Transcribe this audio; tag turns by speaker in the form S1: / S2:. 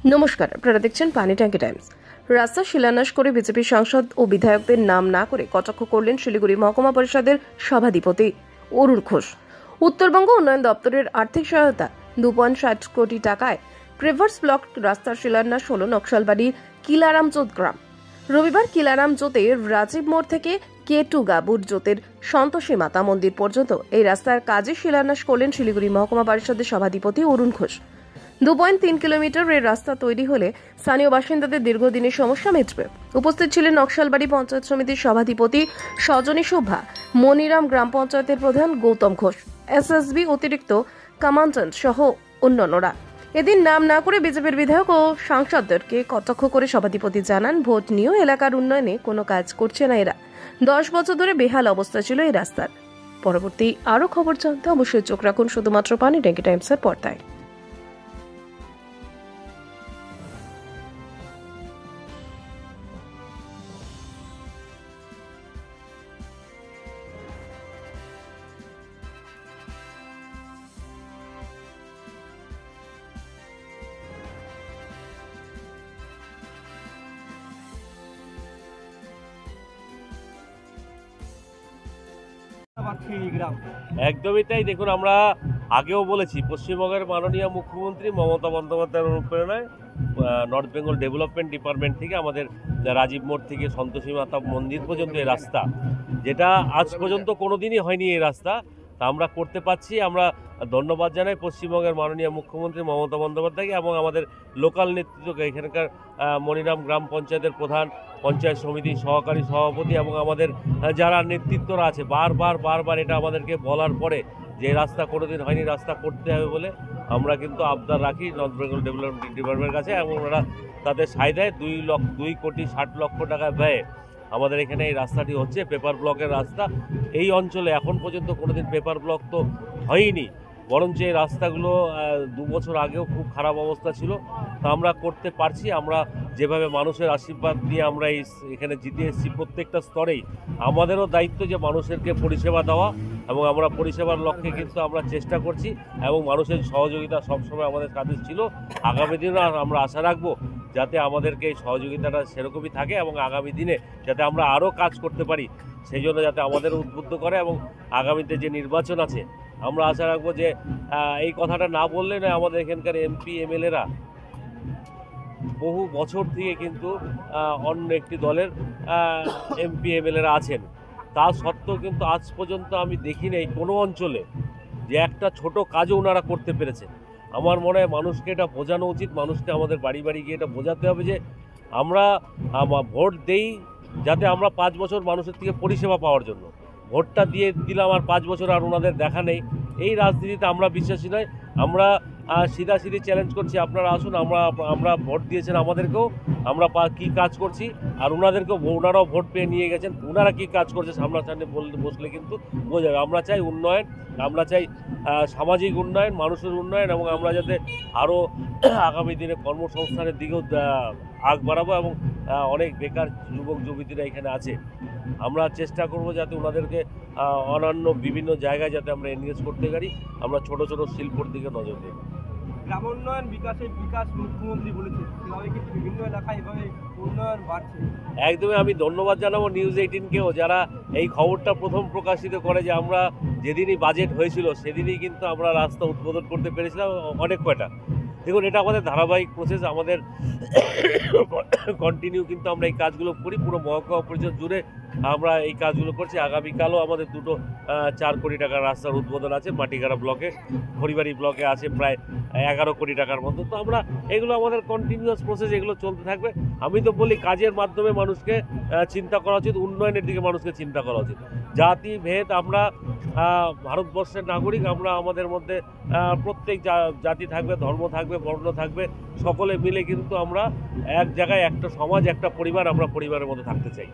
S1: নমস্কার, আপনারা দেখছেন পানি ট্যাঙ্কি টাইমস। রাস্তা শিলান্যাস করে বিজেপি সাংসদ ও বিধায়কদের নাম না করে কটাক্ষ করলেন শিলিগুড়ি মহকুমা পরিষদের সভাধিপতি অরুণ ঘোষ। উত্তরবঙ্গ উন্নয়ন দপ্তরের আর্থিক সহায়তা 2.60 কোটি টাকায় ক্রেভার্স ব্লক রাস্তার শিলান্যাস হল নকশালবাড়ির কিলারামজোত গ্রাম। রবিবার কিলারামজোতের রাজীব মোড় থেকে K2 গাবুর জোতের সন্তোষী মাতা মন্দির পর্যন্ত এই রাস্তার কাজে শিলান্যাস করলেন শিলিগুড়ি মহকুমা পরিষদের সভাধিপতি অরুণ ঘোষ। 2.3 কিলোমিটার এই রাস্তা তৈরি হলে স্থানীয় বাসিন্দাদের দীর্ঘদিনের সমস্যা মিটবে। উপস্থিত ছিলেন নকশালবাড়ি পঞ্চায়েত সমিতির সভাধিপতি সজনী শোভা, মনিরাম গ্রাম পঞ্চায়েতের প্রধান গৌতম ঘোষ, এসএসবি অতিরিক্ত কমান্ড্যান্ট সহ অন্যান্যরা। এদিন নাম না করে বিজেপির বিধায়ক ও সাংসদদেরকে কটাক্ষ করে সভাধিপতি জানান, ভোট নিয়েও এলাকার উন্নয়নে কোনো কাজ করছে না এরা। 10 বছর ধরে বেহাল অবস্থা ছিল এই রাস্তার। পরবর্তী আরও খবর জানতে অবশ্যই চোখ রাখুন শুধুমাত্র পানি ট্যাঙ্কি টাইমসের পর্দায়।
S2: একদমই তাই। দেখুন, আমরা আগেও বলেছি, পশ্চিমবঙ্গের মাননীয় মুখ্যমন্ত্রী মমতা বন্দ্যোপাধ্যায়ের অনুপ্রেরণায় নর্থ বেঙ্গল ডেভেলপমেন্ট ডিপার্টমেন্ট থেকে আমাদের রাজীব মোড় থেকে সন্তোষী মাতা মন্দির পর্যন্ত এই রাস্তা, যেটা আজ পর্যন্ত কোনোদিনই হয়নি এই রাস্তা, তা আমরা করতে পারছি। আমরা ধন্যবাদ জানাই পশ্চিমবঙ্গের মাননীয় মুখ্যমন্ত্রী মমতা বন্দ্যোপাধ্যায়কে এবং আমাদের লোকাল নেতৃত্বকে, এখানকার মনিরাম গ্রাম পঞ্চায়েতের প্রধান, পঞ্চায়েত সমিতির সহকারী সভাপতি এবং আমাদের যারা নেতৃত্বরা আছে, বারবার এটা আমাদেরকে বলার পরে যে রাস্তা কোনোদিন হয়নি, রাস্তা করতে হবে বলে আমরা কিন্তু আবদার রাখি নর্থ বেঙ্গল ডেভেলপমেন্ট ডিপার্টমেন্টের কাছে, এবং ওনারা তাদের সাইডায় 2,60,00,000 টাকা ব্যয়ে আমাদের এখানে এই রাস্তাটি হচ্ছে। পেপার ব্লকের রাস্তা এই অঞ্চলে এখন পর্যন্ত কোনোদিন পেপার ব্লক তো হয়নি, বরঞ্চ এই রাস্তাগুলো 2 বছর আগেও খুব খারাপ অবস্থা ছিল। তা আমরা করতে পারছি। আমরা যেভাবে মানুষের আশীর্বাদ নিয়ে আমরা এখানে জিতে এসেছি, প্রত্যেকটা স্তরেই আমাদেরও দায়িত্ব যে মানুষেরকে পরিষেবা দেওয়া, এবং আমরা পরিষেবার লক্ষ্যে কিন্তু আমরা চেষ্টা করছি, এবং মানুষের সহযোগিতা সবসময় আমাদের কাছে ছিল। আগামী দিনে আমরা আশা রাখবো যাতে আমাদেরকে এই সহযোগিতাটা সেরকমই থাকে, এবং আগামী দিনে যাতে আমরা আরও কাজ করতে পারি, সেই জন্য যাতে আমাদের উদ্বুদ্ধ করে। এবং আগামীতে যে নির্বাচন আছে, আমরা আশা রাখবো যে এই কথাটা না বললে নয়, আমাদের এখানকার এমপি এমএলএরা বহু বছর থেকে কিন্তু অন্য একটি দলের এমপি এমএলএরা আছেন, তা সত্ত্বেও কিন্তু আজ পর্যন্ত আমি দেখি নাই কোনো অঞ্চলে যে একটা ছোট কাজও ওনারা করতে পেরেছেন। আমার মনে হয় মানুষকে এটা বোঝানো উচিত, মানুষকে আমাদের বাড়ি বাড়ি গিয়ে এটা বোঝাতে হবে যে আমরা ভোট দেই যাতে আমরা 5 বছর মানুষের থেকে পরিষেবা পাওয়ার জন্য। ভোটটা দিয়ে দিলাম আর 5 বছর আর ওনাদের দেখা নেই, এই রাজনীতিতে আমরা বিশ্বাসী নয়। আমরা সিধাসিধি চ্যালেঞ্জ করছি, আপনারা আসুন, আমরা ভোট দিয়েছেন আমাদেরকেও, আমরা কী কাজ করছি, আর ওনাদেরকেও, ওনারাও ভোট পেয়ে নিয়ে গেছেন, ওনারা কী কাজ করছে সামনাসামনি বসলে কিন্তু বোঝা যাবে। আমরা চাই উন্নয়ন, আমরা চাই সামাজিক উন্নয়ন, মানুষের উন্নয়ন, এবং আমরা যাতে আরও আগামী দিনে কর্মসংস্থানের দিকেও আগ বাড়াবো, এবং অনেক বেকার যুবক যুবতীরা এখানে আছে। আমরা চেষ্টা করব যাতে ওনাদেরকে অন্যান্য বিভিন্ন জায়গায় যাতে আমরা এনগেজ করতে পারি। আমরা ছোট ছোট শিল্পর দিকে নজর দিই।
S3: গ্রামোন্নয়ন বিকাশ মুখ্যমন্ত্রী বলেছে, বিভিন্ন এলাকায় এভাবে উন্নয়ন বাড়ছে।
S2: একদমই আমি ধন্যবাদ জানাবো নিউজ 18কেও, যারা এই খবরটা প্রথম প্রকাশিত করে, যে আমরা যেদিনই বাজেট হয়েছিল সেদিনই কিন্তু আমরা রাস্তা উদ্বোধন করতে পেরেছিলাম অনেক কয়টা। দেখুন, এটা আমাদের ধারাবাহিক প্রসেস, আমাদের কন্টিনিউ কিন্তু আমরা এই কাজগুলো করি, পুরো মহকুমা পরিষদ জুড়ে আমরা এই কাজগুলো করছি। আগামীকালও আমাদের 4 কোটি টাকার রাস্তার উদ্বোধন আছে। মাটিগাড়া ব্লকে, খড়িবাড়ি ব্লকে আছে প্রায় 11 কোটি টাকার মতো। তো আমরা এগুলো আমাদের কন্টিনিউয়াস প্রসেস, এগুলো চলতে থাকবে। আমি তো বলি, কাজের মাধ্যমে মানুষকে চিন্তা করা উচিত, উন্নয়নের দিকে মানুষকে চিন্তা করা উচিত। জাতি ভেদ, আমরা ভারতবর্ষের নাগরিক, আমরা আমাদের মধ্যে প্রত্যেক জাতি থাকবে, ধর্ম থাকবে, বর্ণ থাকবে, সকলে মিলে কিন্তু আমরা এক জায়গায় একটা সমাজ, একটা পরিবার, আমরা পরিবারের মধ্যে থাকতে চাই।